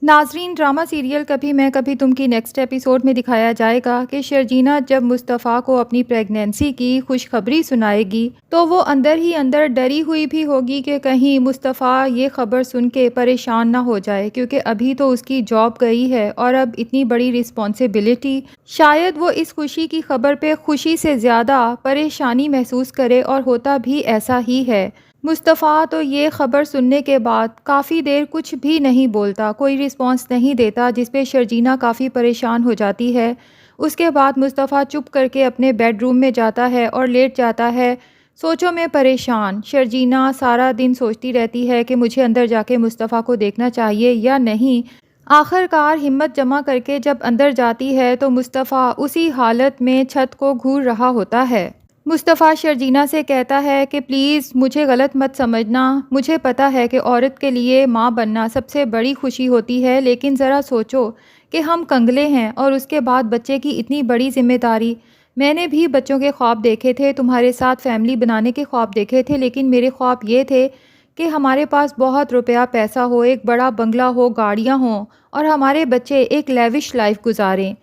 नाज़रीन, drama serial कभी मैं कभी तुम की नेक्स्ट एपिसोड में दिखाया जाएगा कि शर्जीना जब मुस्तफ़ा को अपनी प्रेगनेंसी की खुशखबरी सुनाएगी तो वो अंदर ही अंदर डरी हुई भी होगी कि कहीं मुस्तफ़ा ये खबर सुन के परेशान ना हो जाए, क्योंकि अभी तो उसकी जॉब गई है और अब इतनी बड़ी रिस्पॉन्सिबिलिटी। शायद वो इस खुशी की खबर पे खुशी से ज़्यादा परेशानी महसूस करे, और होता भी ऐसा ही है। मुस्तफ़ा तो ये ख़बर सुनने के बाद काफ़ी देर कुछ भी नहीं बोलता, कोई रिस्पॉन्स नहीं देता, जिस पे शर्जीना काफ़ी परेशान हो जाती है। उसके बाद मुस्तफ़ा चुप करके अपने बेडरूम में जाता है और लेट जाता है, सोचों में परेशान। शर्जीना सारा दिन सोचती रहती है कि मुझे अंदर जाके मुस्तफ़ा को देखना चाहिए या नहीं। आखिरकार हिम्मत जमा करके जब अंदर जाती है तो मुस्तफ़ा उसी हालत में छत को घूर रहा होता है। मुस्तफ़ा शर्जीना से कहता है कि प्लीज़ मुझे गलत मत समझना, मुझे पता है कि औरत के लिए माँ बनना सबसे बड़ी खुशी होती है, लेकिन ज़रा सोचो कि हम कंगले हैं और उसके बाद बच्चे की इतनी बड़ी ज़िम्मेदारी। मैंने भी बच्चों के ख्वाब देखे थे, तुम्हारे साथ फैमिली बनाने के ख्वाब देखे थे, लेकिन मेरे ख्वाब ये थे कि हमारे पास बहुत रुपया पैसा हो, एक बड़ा बंगला हो, गाड़ियाँ हों और हमारे बच्चे एक लेविश लाइफ गुजारें।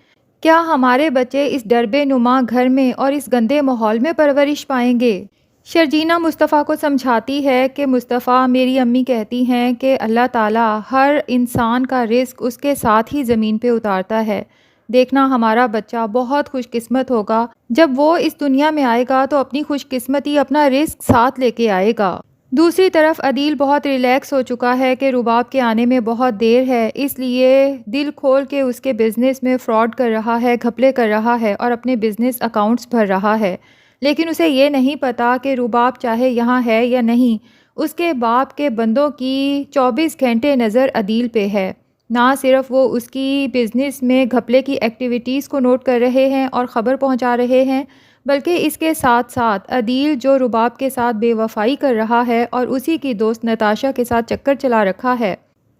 क्या हमारे बच्चे इस डरबे-नुमा घर में और इस गंदे माहौल में परवरिश पाएंगे? शर्जीना मुस्तफ़ा को समझाती है कि मुस्तफ़ा, मेरी अम्मी कहती हैं कि अल्लाह ताला हर इंसान का रिज़्क उसके साथ ही ज़मीन पे उतारता है। देखना, हमारा बच्चा बहुत खुशकिस्मत होगा, जब वो इस दुनिया में आएगा तो अपनी खुशकिस्मती, अपना रिज़्क साथ लेके आएगा। दूसरी तरफ अदील बहुत रिलैक्स हो चुका है कि रुबाब के आने में बहुत देर है, इसलिए दिल खोल के उसके बिज़नेस में फ़्रॉड कर रहा है, घपले कर रहा है और अपने बिज़नेस अकाउंट्स भर रहा है। लेकिन उसे ये नहीं पता कि रुबाब चाहे यहाँ है या नहीं, उसके बाप के बंदों की 24 घंटे नज़र अदील पे है। ना सिर्फ वो उसकी बिज़नेस में घपले की एक्टिविटीज़ को नोट कर रहे हैं और ख़बर पहुँचा रहे हैं, बल्कि इसके साथ साथ अदील जो रुबाब के साथ बेवफ़ाई कर रहा है और उसी की दोस्त नताशा के साथ चक्कर चला रखा है।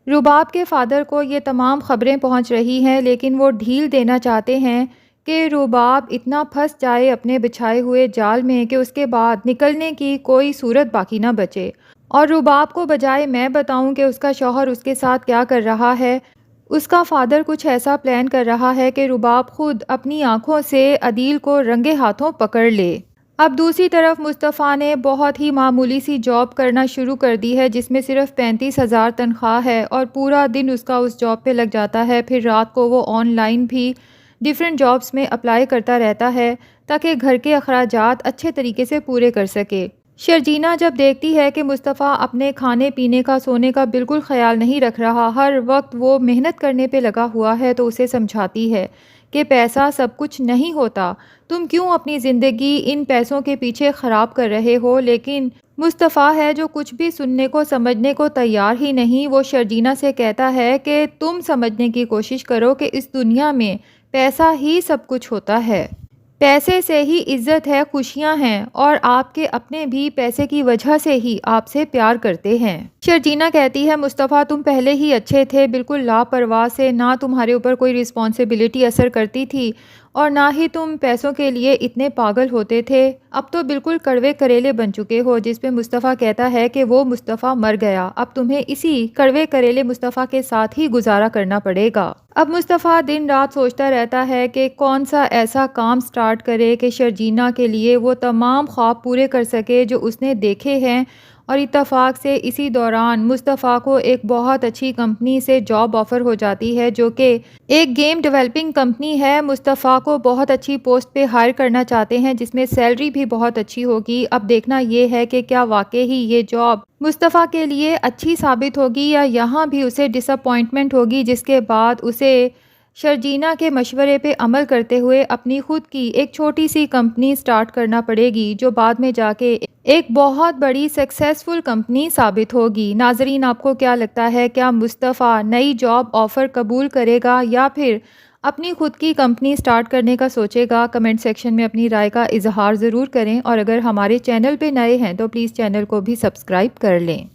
रुबाब के फ़ादर को ये तमाम ख़बरें पहुंच रही हैं, लेकिन वो ढील देना चाहते हैं कि रुबाब इतना फंस जाए अपने बिछाए हुए जाल में कि उसके बाद निकलने की कोई सूरत बाकी ना बचे। और रुबाब को बजाय मैं बताऊं कि उसका शौहर उसके साथ क्या कर रहा है, उसका फ़ादर कुछ ऐसा प्लान कर रहा है कि रुबाब खुद अपनी आंखों से अदील को रंगे हाथों पकड़ ले। अब दूसरी तरफ मुस्तफ़ा ने बहुत ही मामूली सी जॉब करना शुरू कर दी है, जिसमें सिर्फ 35,000 तनख्वाह है और पूरा दिन उसका उस जॉब पे लग जाता है। फिर रात को वो ऑनलाइन भी डिफरेंट जॉब्स में अप्लाई करता रहता है ताकि घर के अखराजात अच्छे तरीके से पूरे कर सके। शर्जीना जब देखती है कि मुस्तफ़ा अपने खाने पीने का, सोने का बिल्कुल ख़याल नहीं रख रहा, हर वक्त वो मेहनत करने पे लगा हुआ है, तो उसे समझाती है कि पैसा सब कुछ नहीं होता, तुम क्यों अपनी ज़िंदगी इन पैसों के पीछे ख़राब कर रहे हो। लेकिन मुस्तफ़ा है जो कुछ भी सुनने को समझने को तैयार ही नहीं। वो शर्जीना से कहता है कि तुम समझने की कोशिश करो कि इस दुनिया में पैसा ही सब कुछ होता है, पैसे से ही इज़्ज़त है, खुशियाँ हैं, और आपके अपने भी पैसे की वजह से ही आपसे प्यार करते हैं। शर्जीना कहती है, मुस्तफ़ा तुम पहले ही अच्छे थे, बिल्कुल लापरवाह से, ना तुम्हारे ऊपर कोई रिस्पॉन्सिबिलिटी असर करती थी और ना ही तुम पैसों के लिए इतने पागल होते थे। अब तो बिल्कुल कड़वे करेले बन चुके हो। जिस पे मुस्तफ़ा कहता है कि वो मुस्तफ़ा मर गया, अब तुम्हें इसी कड़वे करेले मुस्तफ़ा के साथ ही गुजारा करना पड़ेगा। अब मुस्तफ़ा दिन रात सोचता रहता है कि कौन सा ऐसा काम स्टार्ट करे कि शर्जीना के लिए वो तमाम ख्वाब पूरे कर सके जो उसने देखे हैं। और इत्तफाक से इसी दौरान मुस्तफ़ा को एक बहुत अच्छी कंपनी से जॉब ऑफ़र हो जाती है, जो कि एक गेम डेवलपिंग कंपनी है। मुस्तफ़ा को बहुत अच्छी पोस्ट पे हायर करना चाहते हैं, जिसमें सैलरी भी बहुत अच्छी होगी। अब देखना ये है कि क्या वाकई ही ये जॉब मुस्तफ़ा के लिए अच्छी साबित होगी या यहाँ भी उसे डिसअपॉइंटमेंट होगी, जिसके बाद उसे शर्जीना के मशवरे पे अमल करते हुए अपनी खुद की एक छोटी सी कंपनी स्टार्ट करना पड़ेगी, जो बाद में जाके एक बहुत बड़ी सक्सेसफुल कंपनी साबित होगी। नाजरीन, आपको क्या लगता है, क्या मुस्तफ़ा नई जॉब ऑफ़र कबूल करेगा या फिर अपनी खुद की कंपनी स्टार्ट करने का सोचेगा? कमेंट सेक्शन में अपनी राय का इजहार ज़रूर करें, और अगर हमारे चैनल पे नए हैं तो प्लीज़ चैनल को भी सब्सक्राइब कर लें।